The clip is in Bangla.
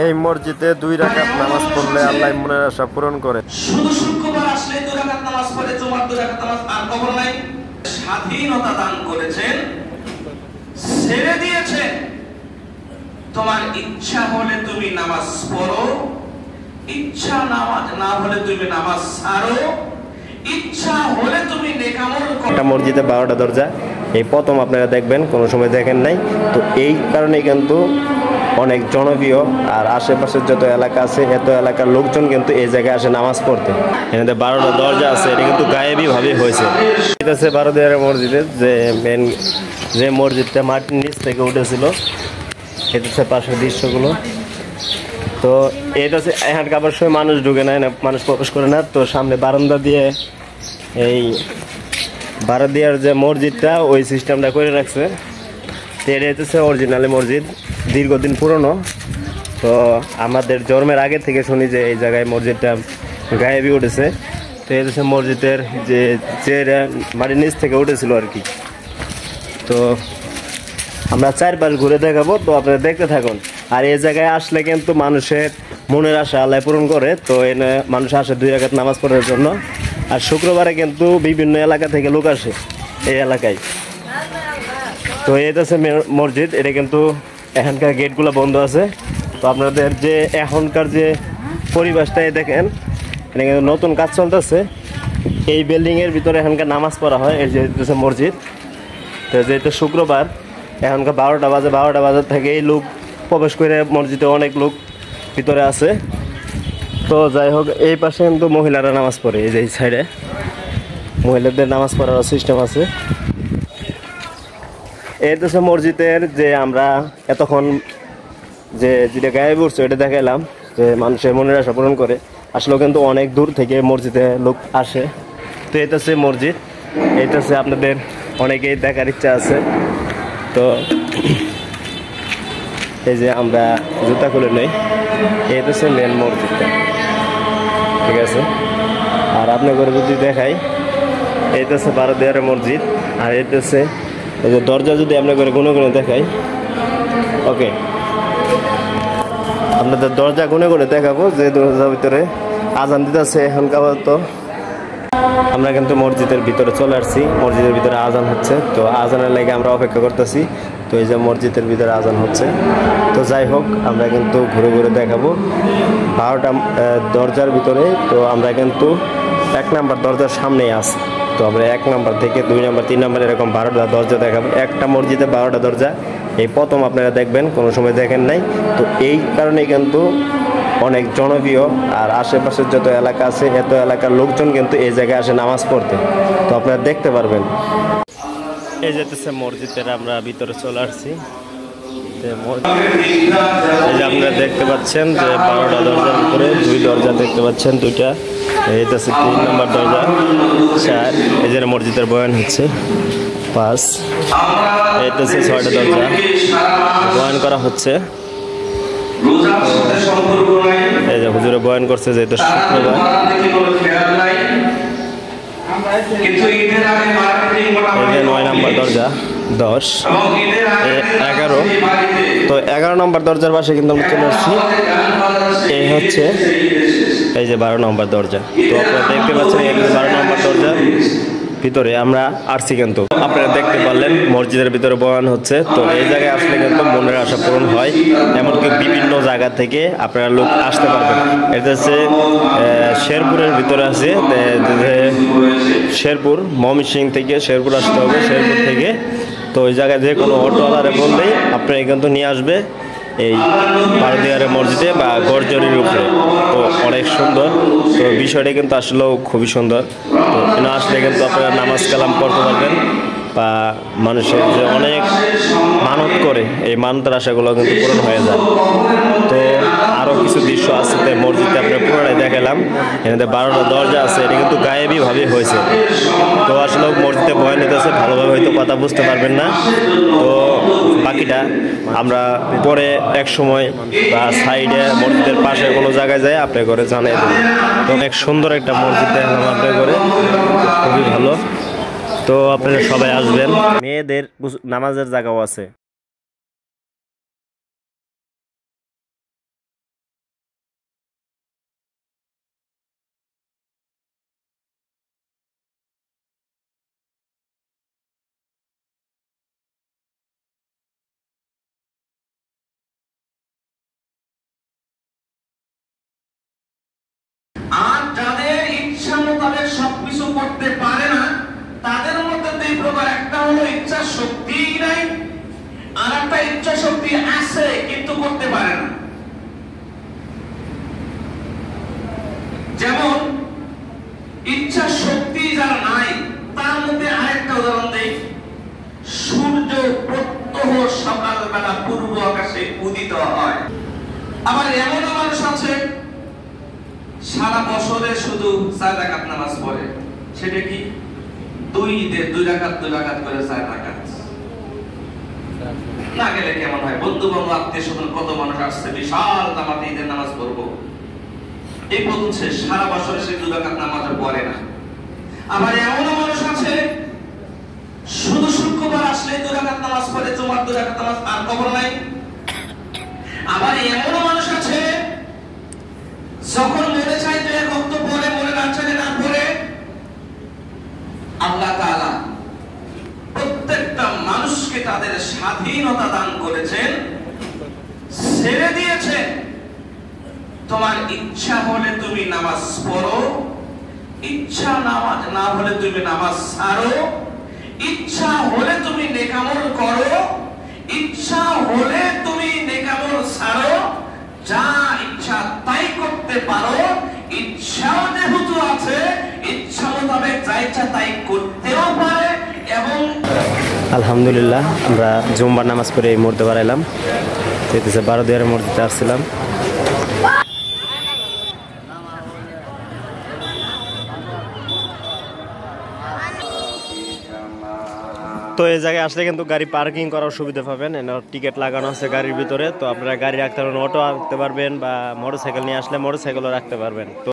এই মসজিদে 2 রাকাত নামাজ পড়লে আল্লাহ মনের আশা পূরণ করে। শুধু শুক্রবার আসলে 2 রাকাত নামাজ পড়ে জুমার 2 রাকাত নামাজ আর খবর নাই। স্বাধীনতা দান করেছেন, ছেড়ে দিয়েছেন। তোমার ইচ্ছা হলে তুমি নামাজ পড়ো, ইচ্ছা না হলে তুমি নামাজ ছাড়ো, ইচ্ছা হলে তুমি নেকামল করো। একটা মসজিদে 12টা দরজা, এই প্রথম আপনারা দেখবেন, কোনো সময় দেখেন নাই। তো এই কারণে কিন্তু অনেক জনপ্রিয়, আর আশেপাশের যত এলাকা আছে এত এলাকার লোকজন কিন্তু এই জায়গায় আসে নামাজ পড়তে। এখানে 12টা দরজা আছে, এটা কিন্তু গায়েবী ভাবে হয়েছে। এটা হচ্ছে বারোদিয়ার মসজিদের যে মসজিদটা মাটির নিচ থেকে উঠেছিল, এটা হচ্ছে পাশের দৃশ্যগুলো। তো এটা হচ্ছে এখন কাবার সময় মানুষ ঢুকে না, মানুষ প্রবেশ করে না। তো সামনে বারান্দা দিয়ে এই বারোদিয়ার যে মসজিদটা ওই সিস্টেমটা করে রাখছে। তো এটা হচ্ছে অরিজিনালি মসজিদ, দীর্ঘদিন পুরনো। তো আমাদের জন্মের আগে থেকে শুনি যে এই জায়গায় মসজিদটা গায়েবী উঠেছে। তো এটা হচ্ছে মসজিদের যে মাটির নিচ থেকে উঠেছিল আর কি। তো আমরা চারপাশ ঘুরে দেখাবো, তো আপনারা দেখতে থাকুন। আর এই জায়গায় আসলে কিন্তু মানুষের মনের আশা আল্লাহ পূরণ করে। তো এনে মানুষ আসে 2 রাকাত নামাজ পড়ার জন্য। আর শুক্রবারে কিন্তু বিভিন্ন এলাকা থেকে লোক আসে এই এলাকায়। তো এটা হচ্ছে মসজিদ, এটা কিন্তু এখানকার গেটগুলো বন্ধ আছে। তো আপনাদের যে এখনকার যে পরিবেশটা দেখেন, এটা কিন্তু নতুন কাজ চলতেছে। এই বিল্ডিংয়ের ভিতরে এখানকার নামাজ পড়া হয়, এই যে হচ্ছে মসজিদ। তো যেহেতু শুক্রবার, এখনকার 12টা বাজে থেকে এই লোক প্রবেশ করে মসজিদে অনেক লোক ভিতরে আছে। তো যাই হোক, এই পাশে কিন্তু মহিলারা নামাজ পড়ে, এই যে এই সাইডে মহিলাদের নামাজ পড়ার সিস্টেম আছে। এই তো মসজিদের যে আমরা এতক্ষণ যেটা গায়ে পড়ছে এটা দেখাইলাম, যে মানুষের মনের আশা পূরণ করে। আসলেও কিন্তু অনেক দূর থেকে মসজিদে লোক আসে। তো এটা হচ্ছে মসজিদ, এটা হচ্ছে আপনাদের অনেকেই দেখার ইচ্ছা আছে। তো এই যে আমরা জুতা খুলে নেই, এটা হচ্ছে মেন মসজিদটা, ঠিক আছে। আর আপনি করে যদি দেখাই, এটা হচ্ছে বারোদিয়ার মসজিদ। আর এটা হচ্ছে এই যে দরজা, যদি আপনার করে গুনে গুনে দেখাই, ওকে, আপনাদের দরজা গুনে গুনে দেখাবো যে দরজার ভিতরে আজান দিতেছে এখনকার। তো আমরা কিন্তু মসজিদের ভিতরে চলে আসছি, মসজিদের ভিতরে আজান হচ্ছে। তো আজানের লাগে আমরা অপেক্ষা করতেছি। তো এই যে মসজিদের ভিতরে আজান হচ্ছে। তো যাই হোক, আমরা কিন্তু ঘুরে ঘুরে দেখাবো 12টা দরজার ভিতরে। তো আমরা কিন্তু 1 নাম্বার দরজার সামনেই আছি। তো আমরা 1 নাম্বার থেকে 2 নাম্বার 3 নাম্বার এরকম 12টা দরজা দেখাবো। একটা মসজিদে 12টা দরজা, এই প্রথম আপনারা দেখবেন, কোনো সময় দেখেন নাই। তো এই কারণে কিন্তু অনেক জনপ্রিয়, আর আশেপাশের যত এলাকা আছে এত এলাকার লোকজন কিন্তু এই জায়গায় আসে নামাজ পড়তে। তো আপনারা দেখতে পারবেন। এই যেতেছে মসজিদের আমরা ভিতরে চলে আসছি। এই যে আপনারা দেখতে পাচ্ছেন যে 12টা দরজার ভিতরে 2 দরজা দেখতে পাচ্ছেন, 2টা। এইটা হচ্ছে 3 নম্বর দরজা, 4। এই যে মসজিদের বয়ান হচ্ছে 5। এইটা হচ্ছে 6টা দরজা, বয়ান করা হচ্ছে। এই যে হুজুরে বয়ান করছে যে এটা শুক্রবার। এই যে 9 নম্বর দরজা, 10, 11। তো 11 নম্বর দরজার পাশে কিন্তু আমরা চলে আসছি। এই হচ্ছে এই যে 12 নম্বর দরজা। তো আপনারা দেখতে পাচ্ছেন, এই 12 নম্বর দরজা ভিতরে আমরা আসছি। কিন্তু আপনারা দেখতে পারলেন মসজিদের ভিতরে বয়ান হচ্ছে। তো এই জায়গায় আসলে কিন্তু মনের আশা পূরণ হয়, এমনকি বিভিন্ন জায়গা থেকে আপনারা লোক আসতে পারবেন। এটা হচ্ছে শেরপুরের ভিতরে আছে, শেরপুর ময়মনসিংহ থেকে শেরপুর আসতে হবে, শেরপুর থেকে। তো ওই জায়গায় যে কোনো অটোওয়ালারে বললেই আপনারা কিন্তু নিয়ে আসবে এই বারোদিয়ারের মসজিদে বা গড়জরির উপরে। তো অনেক সুন্দর, তো বিষয়টা কিন্তু আসলেও খুবই সুন্দর। তো এখানে আসলে কিন্তু আপনারা নামাজ কালাম পড়তে পারবেন, বা মানুষের যে অনেক মানত করে এই মানতের আশাগুলো কিন্তু পূরণ হয়ে যায়। তো আরও কিছু দৃশ্য আছে মসজিদে আপনার পুরোটাই দেখালাম। এখানে 12টা দরজা আছে, এটা কিন্তু গায়েবী ভাবে হয়েছে। তো আসলে মসজিদে ভয় নিতেছে, ভালোভাবে হয়তো কথা বুঝতে পারবেন না। তো বাকিটা আমরা পরে এক সময় বা সাইডে মসজিদের পাশে কোনো জায়গায় যায় আপনার করে জানিয়ে দেবো। তো অনেক সুন্দর একটা মসজিদ দেখলাম আপনার করে, খুবই ভালো। তো আপনারা সবাই আসবেন, মেয়েদের নামাজের জায়গাও আছে। তাদের মধ্যে দুই প্রকার, একটা হলো ইচ্ছা শক্তি নাই, আর একটা ইচ্ছা শক্তি আছে কিন্তু করতে পারে না। যেমন ইচ্ছা শক্তি যার নাই, তার মধ্যে আরেকটা উদাহরণ দেই। সূর্য প্রত্যহ সকালবেলা পূর্ব আকাশে উদিত হয়। আবার এমন মানুষ আছে সারা বছরে শুধু 4 রাকাত নামাজ পড়ে। সেটা কি? 2 ঈদে 2 রাকাত করে 4 রাকাত। না গেলে কেমন হয়? বন্ধু বান্ধব আত্মীয় স্বজন কত মানুষ আসছে, বিশাল জামাতে ঈদের নামাজ পড়বো, এই বলছে সারা বছরে সে 2 রাকাত নামাজ পড়ে না। আবার এমন মানুষ আছে শুধু শুক্রবার আসলে 2 রাকাত নামাজ পড়ে, জুমার 2 রাকাত নামাজ, আর খবর নাই। আবার এমন মানুষ আছে যখন মনে চায় 2 ওয়াক্ত পড়ে, মনে না চায় না পড়ে। আল্লাহ তাআলা প্রত্যেকটা মানুষকে তাদের স্বাধীনতা দান করেছেন, ছেড়ে দিয়েছেন। তোমার ইচ্ছা হলে তুমি নামাজ পড়ো, ইচ্ছা না হলে তুমি নামাজ ছাড়ো, ইচ্ছা হলে তুমি নেকামল করো, ইচ্ছা হলে তুমি নেকামল ছাড়ো, যা ইচ্ছা তাই করতে পারো। ইচ্ছাও যেহেতু আছে, ইচ্ছা মোতাবেক যা ইচ্ছা তাই করতেও পারে। এবং আলহামদুলিল্লাহ আমরা জুম্বার নামাজ পড়ে এই মুহূর্তে বাড়াইলাম, যেতেছে 12 মসজিদে আসছিলাম। তো এই জায়গায় আসলে কিন্তু গাড়ি পার্কিং করার সুবিধা পাবেন, টিকিট লাগানো আছে গাড়ির ভিতরে। তো আপনারা গাড়ি রাখতে পারবেন, অটো রাখতে পারবেন, বা মোটরসাইকেল নিয়ে আসলে মোটরসাইকেলও রাখতে পারবেন। তো